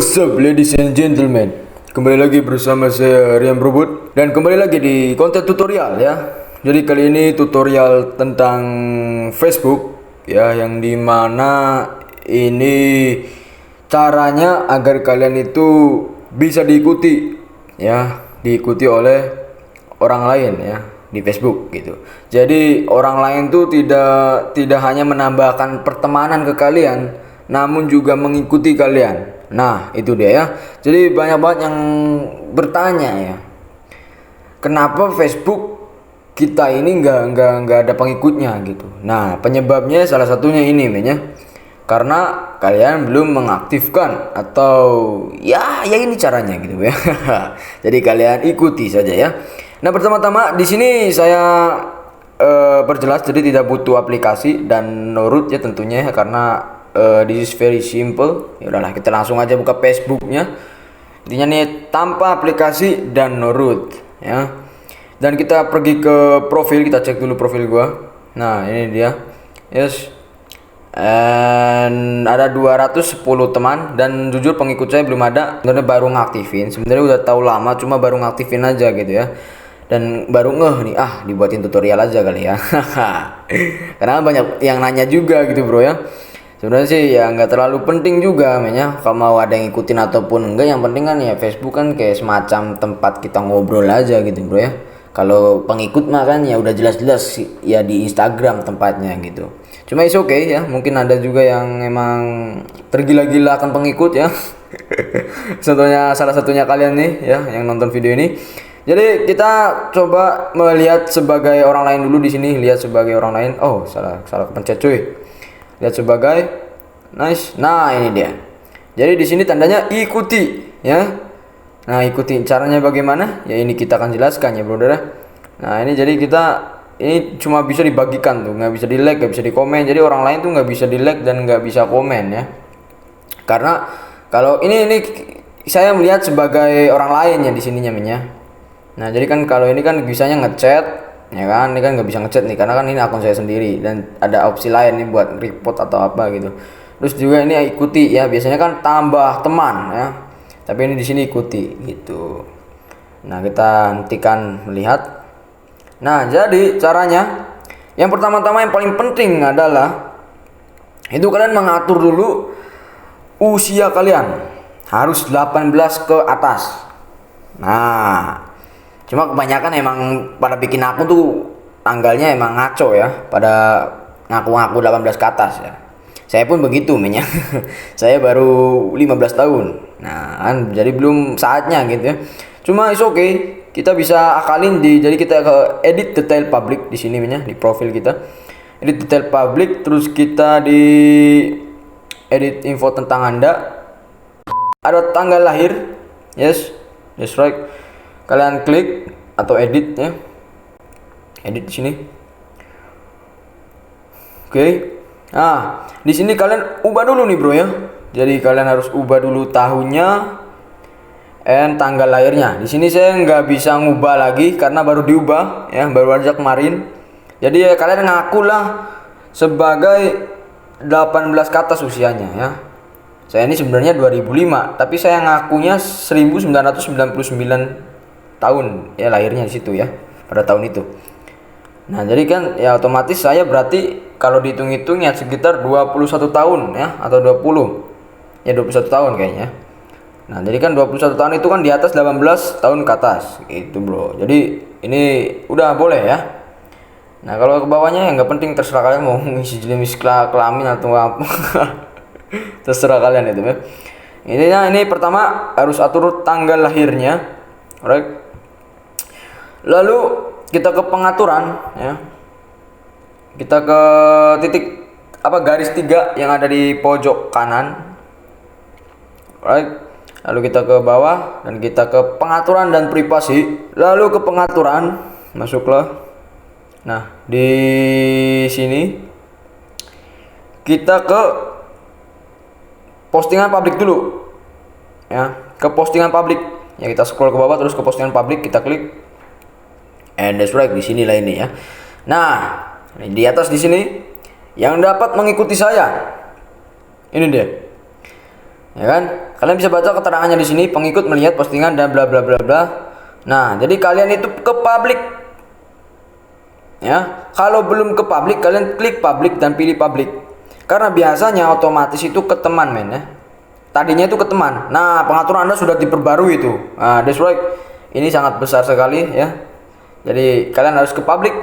What's up ladies and gentlemen, kembali lagi bersama saya Rian Brobot dan kembali lagi di konten tutorial ya. Jadi kali ini tutorial tentang Facebook ya, yang dimana ini caranya agar kalian itu bisa diikuti ya, diikuti oleh orang lain ya di Facebook gitu. Jadi orang lain tuh tidak hanya menambahkan pertemanan ke kalian, namun juga mengikuti kalian. Nah, itu dia ya. Jadi banyak banget yang bertanya ya, kenapa Facebook kita ini nggak ada pengikutnya gitu. Nah, penyebabnya salah satunya ini ya, karena kalian belum mengaktifkan atau ya ini caranya gitu ya. Jadi kalian ikuti saja ya. Nah, pertama-tama di sini saya perjelas, jadi tidak butuh aplikasi dan nurut ya tentunya ya, karena this is very simple. Ya udahlah, kita langsung aja buka Facebooknya. Intinya nih tanpa aplikasi dan nurut ya. Dan kita pergi ke profil, kita cek dulu profil gua. Nah, ini dia. Yes. And ada 210 teman dan jujur pengikut saya belum ada. Sebenarnya baru ngaktifin. Sebenarnya udah tahu lama, cuma baru ngaktifin aja gitu ya. Dan baru nih, dibuatin tutorial aja kali ya. Karena banyak yang nanya juga gitu bro ya. Sebenarnya sih ya nggak terlalu penting juga namanya, kalau mau ada yang ngikutin ataupun enggak. Yang penting kan ya Facebook kan kayak semacam tempat kita ngobrol aja gitu bro ya. Kalau pengikut mah kan ya udah jelas-jelas ya di Instagram tempatnya gitu. Cuma is okay ya, mungkin ada juga yang emang tergila-gila akan pengikut ya. Contohnya salah satunya kalian nih ya yang nonton video ini. Jadi kita coba melihat sebagai orang lain dulu di sini, lihat sebagai orang lain. Oh, salah kepencet cuy. Lihat sebagai nice. Nah, ini dia. Jadi di sini tandanya ikuti ya. Nah, ikuti caranya bagaimana? Ya ini kita akan jelaskan ya, bro. Nah, ini jadi ini cuma bisa dibagikan tuh, nggak bisa di like, nggak bisa di komen. Jadi orang lain tuh nggak bisa di like dan nggak bisa komen ya. Karena kalau ini saya melihat sebagai orang lain ya di sininya ya. Nah, jadi kan kalau ini kan bisanya ngechat ya kan, ini kan nggak bisa ngechat nih karena kan ini akun saya sendiri dan ada opsi lain nih buat report atau apa gitu. Terus juga ini ikuti ya, biasanya kan tambah teman ya, tapi ini di sini ikuti gitu. Nah, kita hentikan melihat. Nah, jadi caranya yang pertama-tama yang paling penting adalah itu kalian mengatur dulu usia kalian, harus 18 ke atas. Nah, cuma kebanyakan emang pada bikin akun tuh tanggalnya emang ngaco ya, pada ngaku-ngaku 18 ke atas ya. Saya pun begitu ya. Saya baru 15 tahun. Nah, kan jadi belum saatnya gitu ya. Cuma is okay. Kita bisa akalin jadi kita ke edit detail public di sini ya, di profil kita. Edit detail public, terus kita di edit info tentang Anda. Ada tanggal lahir. Yes. That's right. Kalian klik atau edit ya, edit di sini. Oke. Nah, di sini kalian ubah dulu nih bro ya. Jadi kalian harus ubah dulu tahunnya and tanggal lahirnya. Di sini saya nggak bisa ngubah lagi karena baru diubah ya, baru aja kemarin. Jadi ya kalian ngakulah sebagai 18 ke atas usianya ya. Saya ini sebenarnya 2005, tapi saya ngakunya 1999 tahun ya lahirnya di situ ya, pada tahun itu. Nah, jadi kan ya otomatis saya berarti kalau dihitung-hitung ya sekitar 21 tahun ya, atau 20. Ya 21 tahun kayaknya. Nah, jadi kan 21 tahun itu kan di atas 18 tahun ke atas gitu, bro. Jadi ini udah boleh ya. Nah, kalau ke bawahnya ya nggak penting, terserah kalian mau ngisi jenis kelamin atau apa. Terserah kalian itu ya. Ini pertama harus atur tanggal lahirnya. Alright. Lalu kita ke pengaturan ya. Kita ke titik garis 3 yang ada di pojok kanan. Alright. Lalu kita ke bawah dan kita ke pengaturan dan privasi. Lalu ke pengaturan, masuklah. Nah, di sini kita ke postingan publik dulu. Ya, ke postingan publik. Ya, kita scroll ke bawah terus ke postingan publik, kita klik. And that's right, di sini lah ini ya. Nah, di atas di sini yang dapat mengikuti saya. Ini dia. Ya kan? Kalian bisa baca keterangannya di sini, pengikut melihat postingan dan bla bla bla bla. Nah, jadi kalian itu ke publik. Ya, kalau belum ke publik, kalian klik publik dan pilih publik. Karena biasanya otomatis itu ke teman, men ya. Tadinya itu ke teman. Nah, pengaturan Anda sudah diperbarui itu. Nah, that's right. Ini sangat besar sekali ya. Jadi kalian harus ke publik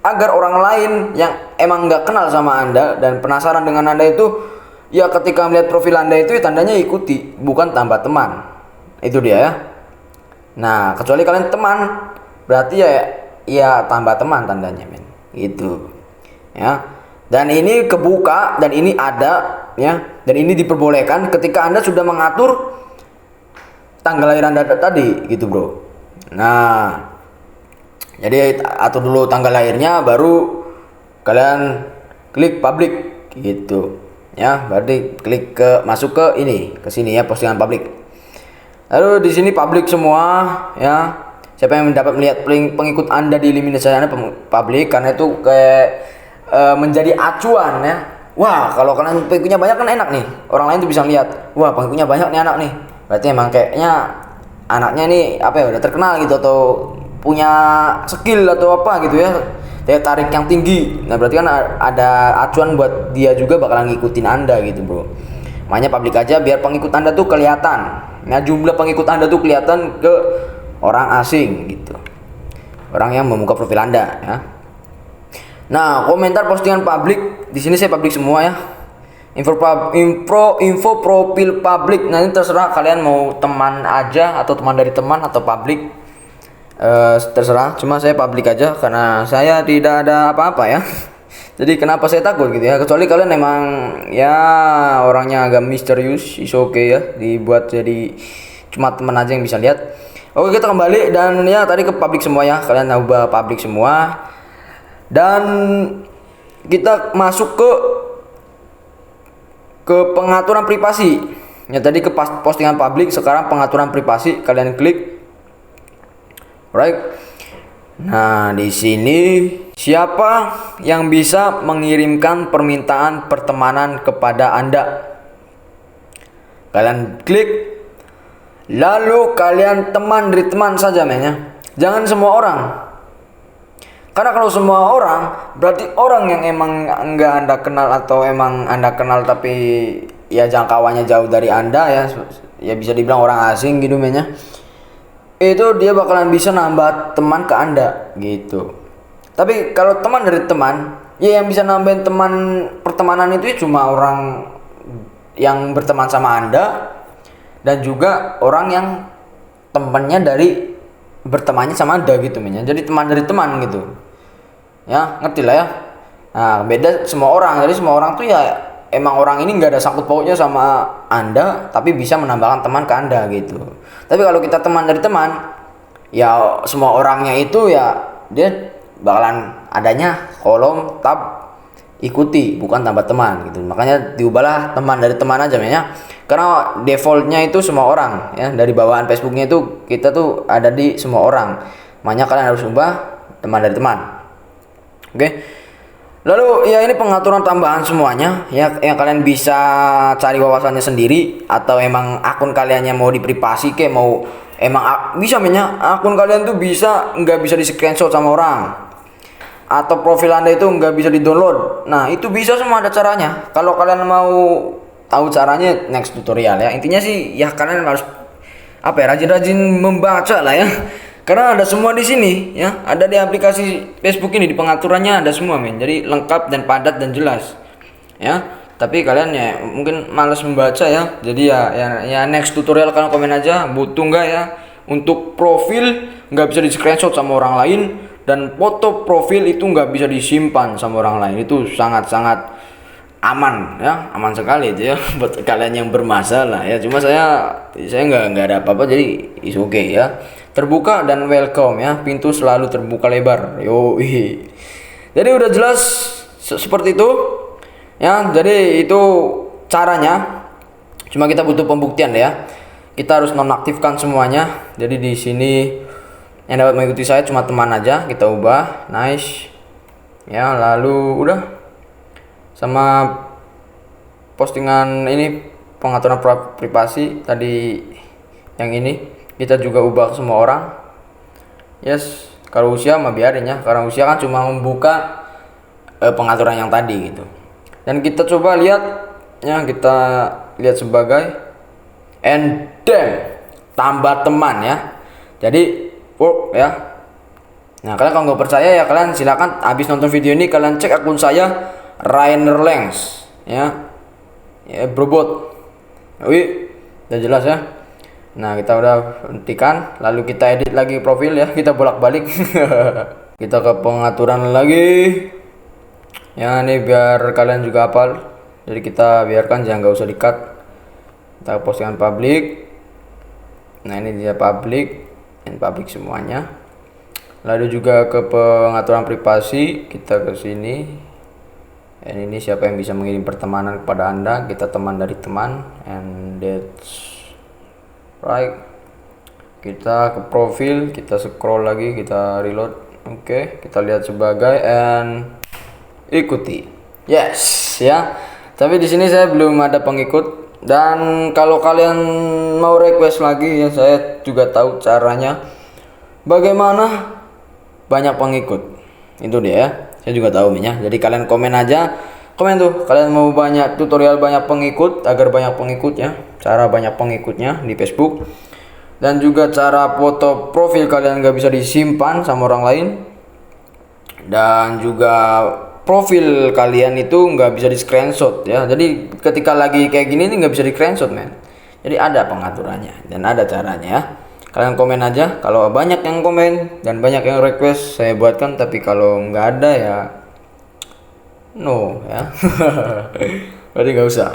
agar orang lain yang emang nggak kenal sama Anda dan penasaran dengan Anda itu, ya ketika melihat profil Anda itu ya tandanya ikuti, bukan tambah teman. Itu dia ya. Nah, kecuali kalian teman, berarti ya tambah teman tandanya, men. Gitu. Ya. Dan ini kebuka dan ini ada ya, dan ini diperbolehkan ketika Anda sudah mengatur tanggal lahir Anda tadi gitu, Bro. Nah, jadi atur dulu tanggal lahirnya, baru kalian klik publik gitu. Ya, berarti klik masuk ke sini ya, postingan publik. Lalu di sini publik semua ya. Siapa yang dapat melihat pengikut Anda di eliminasi Anda publik, karena itu kayak menjadi acuan ya. Wah, kalau kalian pengikutnya banyak kan enak nih. Orang lain tuh bisa lihat, wah pengikutnya banyak nih anak nih. Berarti emang kayaknya anaknya nih udah terkenal gitu, atau punya skill atau apa gitu ya. Daya tarik yang tinggi. Nah, berarti kan ada acuan buat dia juga bakalan ngikutin Anda gitu, Bro. Makanya publik aja biar pengikut Anda tuh kelihatan. Nah, jumlah pengikut Anda tuh kelihatan ke orang asing gitu. Orang yang membuka profil Anda ya. Nah, komentar postingan publik di sini saya publik semua ya. Info profil publik. Nah, ini terserah kalian mau teman aja atau teman dari teman atau publik. Terserah. Cuma saya publik aja karena saya tidak ada apa-apa ya. Jadi kenapa saya takut gitu ya? Kecuali kalian emang ya orangnya agak misterius, is okay ya. Dibuat jadi cuma teman aja yang bisa lihat. Oke, kita kembali dan ya tadi ke publik semua ya. Kalian ubah publik semua. Dan kita masuk ke pengaturan privasi. Ya tadi ke postingan publik, sekarang pengaturan privasi kalian klik. Right. Nah, di sini siapa yang bisa mengirimkan permintaan pertemanan kepada Anda? Kalian klik. Lalu kalian teman dari teman saja, men ya. Jangan semua orang. Karena kalau semua orang, berarti orang yang emang enggak Anda kenal atau emang Anda kenal tapi ya jangkauannya jauh dari Anda ya. Ya bisa dibilang orang asing gitu, men ya. Itu dia bakalan bisa nambah teman ke Anda gitu. Tapi kalau teman dari teman, ya yang bisa nambahin teman pertemanan itu ya cuma orang yang berteman sama Anda dan juga orang yang temannya dari bertemannya sama Anda gitu, men. Jadi teman dari teman gitu. Ya, ngerti lah ya. Nah, beda semua orang. Jadi semua orang tuh ya emang orang ini nggak ada sangkut pautnya sama Anda, tapi bisa menambahkan teman ke Anda gitu. Tapi kalau kita teman dari teman, ya semua orangnya itu ya dia bakalan adanya kolom tab ikuti, bukan tambah teman gitu. Makanya diubahlah teman dari teman aja, ya. Karena defaultnya itu semua orang ya. Dari bawaan Facebooknya itu kita tuh ada di semua orang. Makanya kalian harus ubah teman dari teman. Oke. Lalu ya ini pengaturan tambahan semuanya ya, yang kalian bisa cari wawasannya sendiri, atau emang akun kaliannya mau diprivasi kayak mau emang bisa, akun kalian tuh nggak bisa di screenshot sama orang, atau profil Anda itu nggak bisa di download. Nah, itu bisa semua, ada caranya. Kalau kalian mau tahu caranya, next tutorial ya. Intinya sih ya kalian harus rajin-rajin membaca lah ya. Karena ada semua di sini ya, ada di aplikasi Facebook ini, di pengaturannya ada semua, men. Jadi lengkap dan padat dan jelas. Ya. Tapi kalian ya mungkin malas membaca ya. Jadi ya next tutorial kalian komen aja butuh nggak ya untuk profil nggak bisa di screenshot sama orang lain, dan foto profil itu nggak bisa disimpan sama orang lain. Itu sangat-sangat aman ya, aman sekali itu ya buat kalian yang bermasalah ya. Cuma saya nggak ada apa-apa, jadi is okay ya. Terbuka dan welcome ya, pintu selalu terbuka lebar. Jadi udah jelas seperti itu ya. Jadi itu caranya. Cuma kita butuh pembuktian ya. Kita harus nonaktifkan semuanya. Jadi di sini yang dapat mengikuti saya cuma teman aja, kita ubah nice ya. Lalu udah sama postingan ini pengaturan privasi tadi yang ini kita juga ubah ke semua orang. Yes, kalau usia mah biarin ya, karena usia kan cuma membuka pengaturan yang tadi gitu. Dan kita coba lihat ya, kita lihat sebagai and then tambah teman ya. Jadi work ya. Nah, kalian kalau nggak percaya ya kalian silakan habis nonton video ini kalian cek akun saya Rainer Lengs ya. Ya, Brobot. Wih, udah jelas ya. Nah, kita udah hentikan, lalu kita edit lagi profil ya, kita bolak-balik. Kita ke pengaturan lagi. Ya, ini biar kalian juga hafal. Jadi kita biarkan, jangan nggak usah di-cut. Kita postingan publik. Nah, ini dia publik, dan publik semuanya. Lalu juga ke pengaturan privasi, kita ke sini. Dan ini siapa yang bisa mengirim pertemanan kepada Anda, kita teman dari teman, and that's right. Kita ke profil, kita scroll lagi, kita reload. Oke, kita lihat sebagai and ikuti. Yes ya. Tapi di sini saya belum ada pengikut, dan kalau kalian mau request lagi ya, saya juga tahu caranya bagaimana banyak pengikut. Itu dia ya. Saya juga tahu ya. Jadi kalian komen aja, komen tuh kalian mau banyak tutorial banyak pengikut, agar banyak pengikutnya, cara banyak pengikutnya di Facebook, dan juga cara foto profil kalian gak bisa disimpan sama orang lain, dan juga profil kalian itu nggak bisa di screenshot ya. Jadi ketika lagi kayak gini nih nggak bisa di screenshot men. Jadi ada pengaturannya dan ada caranya ya. Kalian komen aja, kalau banyak yang komen dan banyak yang request saya buatkan, tapi kalau nggak ada ya no ya. Berarti nggak usah.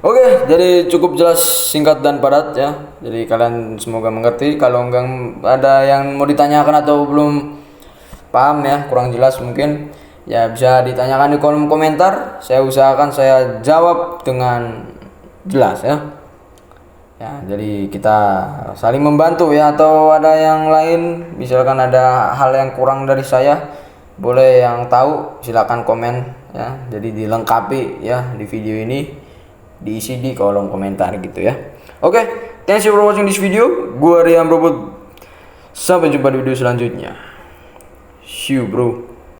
Oke, jadi cukup jelas, singkat dan padat ya. Jadi kalian semoga mengerti. Kalau nggak ada yang mau ditanyakan atau belum paham ya, kurang jelas mungkin, ya bisa ditanyakan di kolom komentar. Saya usahakan saya jawab dengan jelas ya. Ya, jadi kita saling membantu ya. Atau ada yang lain, misalkan ada hal yang kurang dari saya, boleh yang tahu silakan komen ya. Jadi dilengkapi ya di video ini, diisi di kolom komentar gitu ya. Oke, thanks you for watching this video. Gua Rian Robot. Sampai jumpa di video selanjutnya. See you bro.